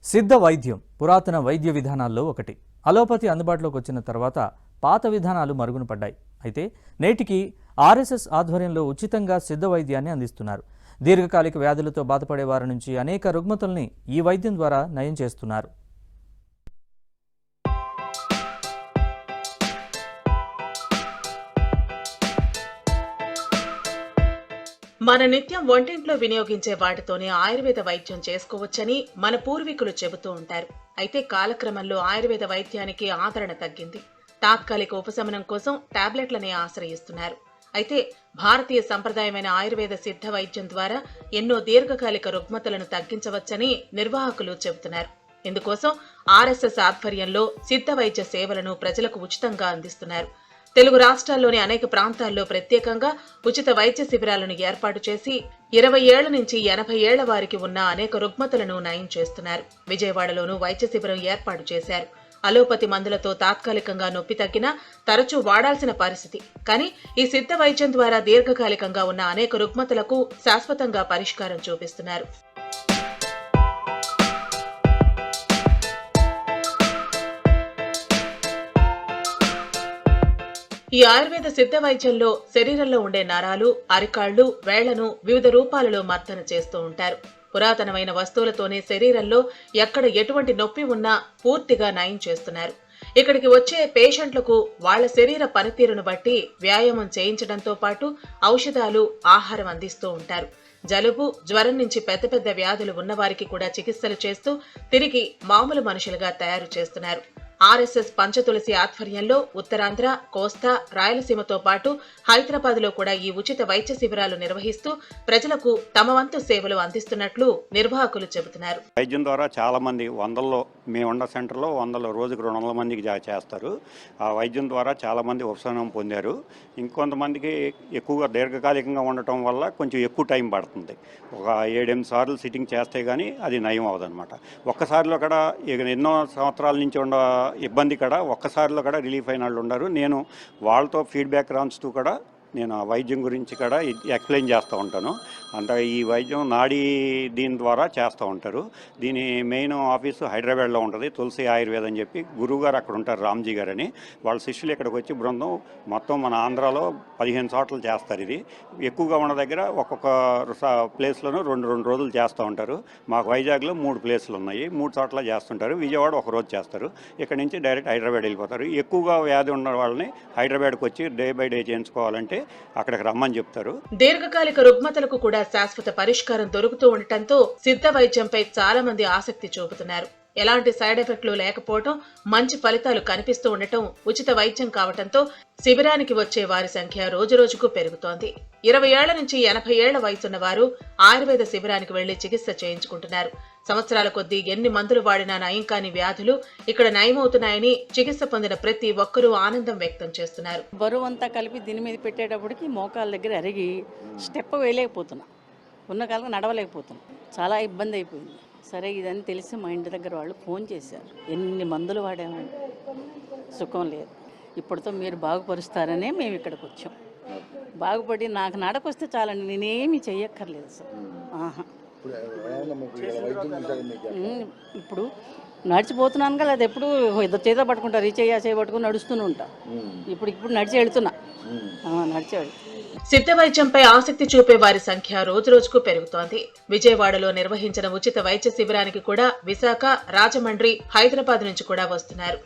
సిద్ధ వైద్యం పురాతన వైద్య విధానాల్లో ఒకటి. అలోపతి అందుబాటులోకి వచ్చిన తర్వాత పాత విధానాలు మరుగున పడ్డాయి. అయితే నేటికి ఆర్ఎస్ఎస్ ఆధ్వర్యంలో ఉచితంగా సిద్ధ వైద్యాన్ని అందిస్తున్నారు. దీర్ఘకాలిక వ్యాధులతో బాధపడే వారి నుంచి అనేక రుగ్మతల్ని ఈ వైద్యం ద్వారా నయం చేస్తున్నారు. మన నిత్యం వంటింట్లో వినియోగించే వాటితోనే ఆయుర్వేద వైద్యం చేసుకోవచ్చని మన పూర్వీకులు చెబుతూ ఉంటారు. అయితే కాలక్రమంలో ఆయుర్వేద వైద్యానికి ఆదరణ తగ్గింది. తాత్కాలిక ఉపశమనం కోసం టాబ్లెట్లనే ఆశ్రయిస్తున్నారు. అయితే భారతీయ సంప్రదాయమైన ఆయుర్వేద సిద్ధ వైద్యం ద్వారా ఎన్నో దీర్ఘకాలిక రుగ్మతలను తగ్గించవచ్చని నిర్వాహకులు చెబుతున్నారు. ఇందుకోసం ఆర్ఎస్ఎస్ ఆధ్వర్యంలో సిద్ధ వైద్య సేవలను ప్రజలకు ఉచితంగా అందిస్తున్నారు. తెలుగు రాష్ట్రాల్లోని అనేక ప్రాంతాల్లో ప్రత్యేకంగా ఉచిత వైద్య శిబిరాలను ఏర్పాటు చేసి 20 ఏళ్ల నుంచి 80 ఏళ్ల వారికి ఉన్న అనేక రుగ్మతలను నయం చేస్తున్నారు. విజయవాడలోనూ వైద్య శిబిరం ఏర్పాటు చేశారు. అలోపతి మందులతో తాత్కాలికంగా నొప్పి తగ్గినా తరచూ వాడాల్సిన పరిస్థితి. కానీ ఈ సిద్ధ వైద్యం ద్వారా దీర్ఘకాలికంగా ఉన్న అనేక రుగ్మతలకు శాశ్వతంగా పరిష్కారం చూపిస్తున్నారు. ఈ ఆయుర్వేద సిద్ధ వైద్యంలో శరీరంలో ఉండే నరాలు, అరికాళ్లు, వేళ్లను వివిధ రూపాలలో మర్దన చేస్తూ ఉంటారు. పురాతనమైన వస్తువులతోనే శరీరంలో ఎక్కడ ఎటువంటి నొప్పి ఉన్నా పూర్తిగా నయం చేస్తున్నారు. ఇక్కడికి వచ్చే పేషెంట్లకు వాళ్ల శరీర పనితీరును బట్టి వ్యాయామం చేయించడంతో పాటు ఔషధాలు, ఆహారం అందిస్తూ ఉంటారు. జలుబు, జ్వరం నుంచి పెద్ద పెద్ద వ్యాధులు ఉన్నవారికి కూడా చికిత్సలు చేస్తూ తిరిగి మామూలు మనుషులుగా తయారు చేస్తున్నారు. ఆర్ఎస్ఎస్ పంచతులసి ఆధ్వర్యంలో ఉత్తరాంధ్ర, కోస్తా, రాయలసీమతో పాటు హైదరాబాద్ లో కూడా ఈ ఉచిత వైద్య శిబిరాలు నిర్వహిస్తూ ప్రజలకు తమ వంతు సేవలు అందిస్తున్నట్లు నిర్వాహకులు చెబుతున్నారు. వైద్యం ద్వారా చాలా మంది వందల్లో, మేమున్న సెంటర్లో వందల రోజుకు 200 మందికి చేస్తారు. ఆ వైద్యం ద్వారా చాలా మంది ఉపశమనం పొందారు. ఇంకొంతమందికి ఎక్కువగా దీర్ఘకాలికంగా ఉండటం వల్ల కొంచెం ఎక్కువ టైం పడుతుంది. ఒక 7-8 సార్లు సిట్టింగ్ చేస్తే కానీ అది నయం అవదనమాట. ఒక్కసారిలో కూడా ఎన్నో సంవత్సరాల నుంచి ఉన్న ఇబ్బంది కూడా ఒక్కసారిలో కూడా రిలీఫ్ అయిన వాళ్ళు ఉన్నారు. నేను వాళ్ళతో ఫీడ్బ్యాక్ రాంచుతూ కూడా నేను ఆ వైద్యం గురించి కూడా ఎక్స్ప్లెయిన్ చేస్తూ ఉంటాను. అంటే ఈ వైద్యం నాడీ దీని ద్వారా చేస్తూ ఉంటారు. దీని మెయిన్ ఆఫీసు హైదరాబాద్లో ఉంటుంది, తులసి ఆయుర్వేదం అని చెప్పి గురువు గారు అక్కడ ఉంటారు, రామ్జీ గారు అని. వాళ్ళ శిష్యులు ఇక్కడికి వచ్చి బృందం మొత్తం మన ఆంధ్రాలో 15 చోట్ల చేస్తారు. ఇది ఎక్కువగా ఉన్న దగ్గర ఒక్కొక్క ప్లేస్లోనూ 2 రోజులు చేస్తూ ఉంటారు. మాకు వైజాగ్లో 3 ప్లేసులు ఉన్నాయి, 3 చోట్ల చేస్తుంటారు. విజయవాడ ఒక రోజు చేస్తారు. ఇక్కడ నుంచి డైరెక్ట్ హైదరాబాద్ వెళ్ళిపోతారు. ఎక్కువగా వ్యాధి ఉన్న వాళ్ళని హైదరాబాద్కి వచ్చి డే బై డే చేయించుకోవాలంటే అక్కడికి రమ్మని చెప్తారు. దీర్ఘకాలిక రుగ్మతలకు కూడా శాశ్వత పరిష్కారం దొరుకుతూ ఉండటంతో సిద్ధ వైద్యంపై చాలా మంది ఆసక్తి చూపుతున్నారు. ఎలాంటి సైడ్ ఎఫెక్ట్లు లేకపోవడం, మంచి ఫలితాలు కనిపిస్తూ ఉండటం, ఉచిత వైద్యం కావటంతో శిబిరానికి వచ్చే వారి సంఖ్య రోజురోజుకు పెరుగుతోంది. 20 ఏళ్ల నుంచి 80 ఏళ్ల వయసున్న వారు ఆయుర్వేద శిబిరానికి వెళ్లి చికిత్స చేయించుకుంటున్నారు. సంవత్సరాల కొద్దీ ఎన్ని మందులు వాడినా నయం కాని వ్యాధులు ఇక్కడ నయమవుతున్నాయని చికిత్స పొందిన ప్రతి ఒక్కరూ ఆనందం వ్యక్తం చేస్తున్నారు. బరువు అంతా కలిపి దీని మీద పెట్టేటప్పటికి మోకాళ్ళ దగ్గర అరిగి స్టెప్ వేయలేకపోతున్నా, ఉన్న కాలం నడవలేకపోతున్నా, చాలా ఇబ్బంది అయిపోయింది. సరే ఇదని తెలిసి మా ఇంటి దగ్గర వాళ్ళు ఫోన్ చేశారు. ఎన్ని మందులు వాడాము, సుఖం లేదు, ఇప్పటితో మీరు బాగుపరుస్తారనే మేము ఇక్కడికి వచ్చాం. బాగుపడి నాకు నడకొస్తే చాలండి, నేనేమి చెయ్యక్కర్లేదు సార్. ఇప్పుడు నడిచిపోతున్నాను కదా, అది ఎప్పుడు చేత పట్టుకుంటారు, ఈ చేయ పట్టుకుని నడుస్తూనే ఉంటా. ఇప్పుడు నడిచి వెళ్తున్నా, నడిచి వెళ్తున్నా. సిద్ధ వైద్యంపై ఆసక్తి చూపే వారి సంఖ్య రోజురోజుకు పెరుగుతోంది. విజయవాడలో నిర్వహించిన ఉచిత వైద్య శిబిరానికి కూడా విశాఖ, రాజమండ్రి, హైదరాబాద్ నుంచి కూడా వస్తున్నారు.